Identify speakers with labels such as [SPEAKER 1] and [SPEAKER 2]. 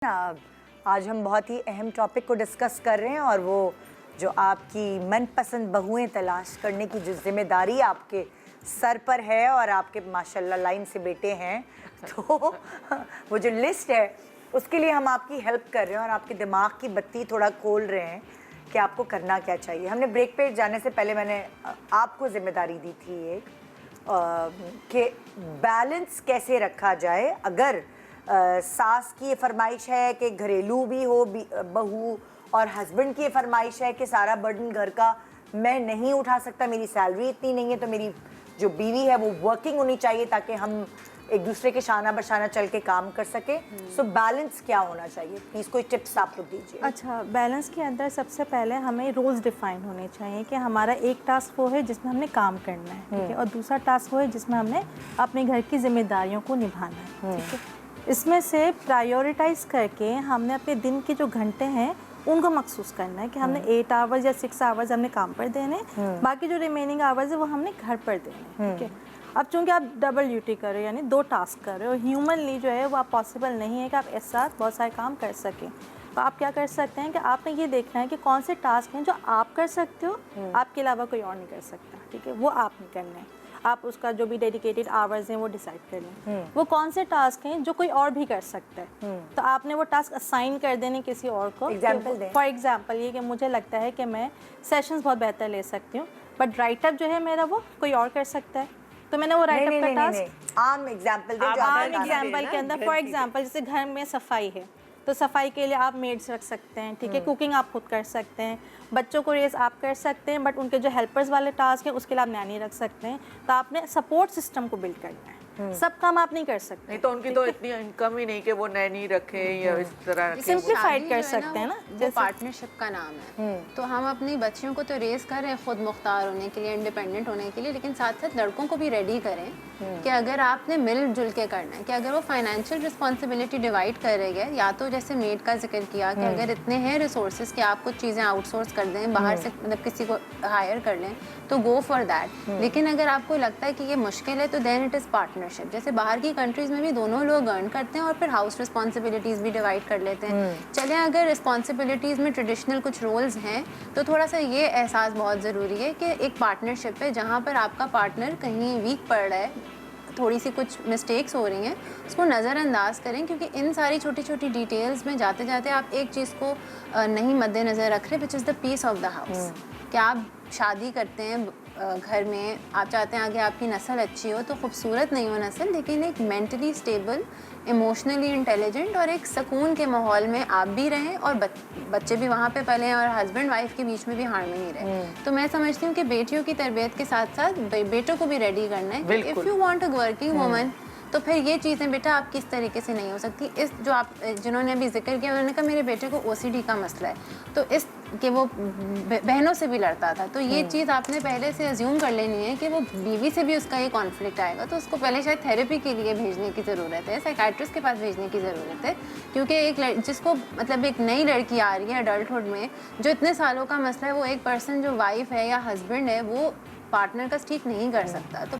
[SPEAKER 1] آج ہم بہت ہی اہم ٹاپک کو ڈسکس کر رہے ہیں اور وہ جو آپ کی من پسند بہویں تلاش کرنے کی جو ذمہ داری آپ کے سر پر ہے اور آپ کے ماشاءاللہ لائن سے بیٹے ہیں تو وہ جو لسٹ ہے اس کے لیے ہم آپ کی ہیلپ کر رہے ہیں اور آپ کے دماغ کی بتی تھوڑا کھول رہے ہیں کہ آپ کو کرنا کیا چاہیے. ہم نے بریک پہ جانے سے پہلے میں نے آپ کو ذمہ داری دی تھی ایک کہ بیلنس کیسے رکھا جائے اگر ساس کی یہ فرمائش ہے کہ گھریلو بھی ہو بہو اور ہسبینڈ کی یہ فرمائش ہے کہ سارا برڈن گھر کا میں نہیں اٹھا سکتا, میری سیلری اتنی نہیں ہے, تو میری جو بیوی ہے وہ ورکنگ ہونی چاہیے تاکہ ہم ایک دوسرے کے شانہ بشانہ چل کے کام کر سکیں. سو بیلنس کیا ہونا چاہیے, پلیز کوئی ٹپس آپ لوگ دیجیے.
[SPEAKER 2] اچھا, بیلنس کے اندر سب سے پہلے ہمیں رولز ڈیفائن ہونے چاہیے کہ ہمارا ایک ٹاسک وہ ہے جس میں ہم نے کام کرنا ہے, ٹھیک ہے, اور دوسرا ٹاسک وہ ہے جس میں ہم نے اپنے گھر کی ذمہ داریوں کو نبھانا ہے, ٹھیک ہے. اس میں سے پرائیورٹائز کر کے ہم نے اپنے دن کے جو گھنٹے ہیں ان کو مخصوص کرنا ہے کہ ہم نے 8 آورز یا 6 آورز ہم نے کام پر دینے, باقی جو ریمیننگ آورز ہے وہ ہم نے گھر پر دینے, ٹھیک ہے. اب چونکہ آپ ڈبل ڈیوٹی کر رہے ہو یعنی 2 ٹاسک کر رہے ہو, ہیومنلی جو ہے وہ آپ پاسبل نہیں ہے کہ آپ ایک ساتھ بہت سارے کام کر سکیں. تو آپ کیا کر سکتے ہیں کہ آپ نے یہ دیکھنا ہے کہ کون سے ٹاسک ہیں جو آپ کر سکتے ہو, آپ کے علاوہ کوئی اور نہیں کر سکتا, ٹھیک ہے, وہ آپ نے کرنا ہے. آپ اس کا جو بھی ڈیڈیکیٹڈ آورز ہیں وہ ڈیسائیڈ کر لیں. وہ کون سے ٹاسک ہیں جو کوئی اور بھی کر سکتا ہے, تو آپ نے وہ ٹاسک اسائن کر دینے کسی اور کو. فار ایگزامپل یہ کہ مجھے لگتا ہے کہ میں سیشنز بہت بہتر لے سکتی ہوں بٹ رائٹ اپ جو ہے میرا وہ کوئی اور کر سکتا ہے, تو میں نے وہ رائٹ اپ کا ٹاسک
[SPEAKER 1] عام ایگزامپل
[SPEAKER 2] کے اندر فار ایگزامپل جیسے گھر میں صفائی ہے تو صفائی کے لیے آپ میڈس رکھ سکتے ہیں, ٹھیک ہے, کوکنگ آپ خود کر سکتے ہیں, بچوں کو ریز آپ کر سکتے ہیں بٹ ان کے جو ہیلپرز والے ٹاسک ہیں اس کے لیے آپ نانی رکھ سکتے ہیں. تو آپ نے سپورٹ سسٹم کو بلڈ کرنا ہے, سب کام آپ نہیں کر سکتے.
[SPEAKER 3] نہیں تو ان کی تو اتنی انکم ہی نہیں کہ وہ نینی رکھے یا اس طرح رکھے.
[SPEAKER 2] سمپلیفائڈ کر سکتے ہیں نا,
[SPEAKER 4] وہ پارٹنرشپ کا نام ہے. تو ہم اپنی بچیوں کو تو ریز کر رہے ہیں خود مختار ہونے کے لیے, انڈیپینڈنٹ ہونے کے لیے, لیکن ساتھ ساتھ لڑکوں کو بھی ریڈی کریں کہ اگر آپ نے مل جل کے کرنا ہے کہ اگر وہ فائنینشیل رسپانسبلٹی ڈیوائڈ کر رہے ہیں, یا تو جیسے میڈ کا ذکر کیا کہ اگر اتنے ہیں ریسورسز کہ آپ کچھ چیزیں آؤٹ سورس کر دیں, باہر سے مطلب کسی کو ہائر کر لیں, تو گو فار دیٹ. لیکن اگر آپ کو لگتا ہے کہ یہ مشکل ہے تو دین اٹ از پارٹنرشپ. جیسے باہر کی کنٹریز میں بھی دونوں لوگ ارن کرتے ہیں اور پھر ہاؤس رسپانسبلٹیز بھی ڈیوائڈ کر لیتے ہیں. چلیں اگر رسپانسبلٹیز میں ٹریڈیشنل کچھ رولز ہیں تو تھوڑا سا یہ احساس بہت ضروری ہے کہ ایک پارٹنرشپ ہے جہاں پر آپ کا پارٹنر کہیں ویک پڑ رہا ہے, تھوڑی سی کچھ مسٹیکس ہو رہی ہیں, اس کو نظر انداز کریں, کیونکہ ان ساری چھوٹی چھوٹی ڈیٹیلز میں جاتے جاتے آپ ایک چیز کو نہیں مد نظر رکھ رہے, وچ از دا پیس آف دا ہاؤس. کہ آپ شادی کرتے ہیں گھر میں, آپ چاہتے ہیں آگے آپ کی نسل اچھی ہو, تو خوبصورت نہیں ہو نسل لیکن ایک مینٹلی اسٹیبل, ایموشنلی انٹیلیجنٹ اور ایک سکون کے ماحول میں آپ بھی رہیں اور بچے بھی وہاں پہ پلیں اور ہسبینڈ وائف کے بیچ میں بھی ہارمنی رہے. تو میں سمجھتی ہوں کہ بیٹیوں کی تربیت کے ساتھ ساتھ بیٹوں کو بھی ریڈی کرنا ہے کہ if you want a working woman تو پھر یہ چیزیں بیٹا آپ کس طریقے سے نہیں ہو سکتی. اس جو آپ جنہوں نے ابھی ذکر کیا انہوں نے کہا میرے بیٹے کو OCD کا مسئلہ ہے, تو اس کہ وہ بہنوں سے بھی لڑتا تھا, تو یہ چیز آپ نے پہلے سے ازیوم کر لینی ہے کہ وہ بیوی سے بھی اس کا یہ کانفلکٹ آئے گا, تو اس کو پہلے شاید تھیراپی کے لیے بھیجنے کی ضرورت ہے, سائیکائٹرسٹ کے پاس بھیجنے کی ضرورت ہے. کیونکہ ایک جس کو مطلب ایک نئی لڑکی آ رہی ہے اڈلٹہڈ میں, جو اتنے سالوں کا مسئلہ ہے, وہ ایک پرسن جو وائف ہے یا ہسبینڈ ہے وہ پارٹنر کا ٹھیک نہیں کر سکتا. تو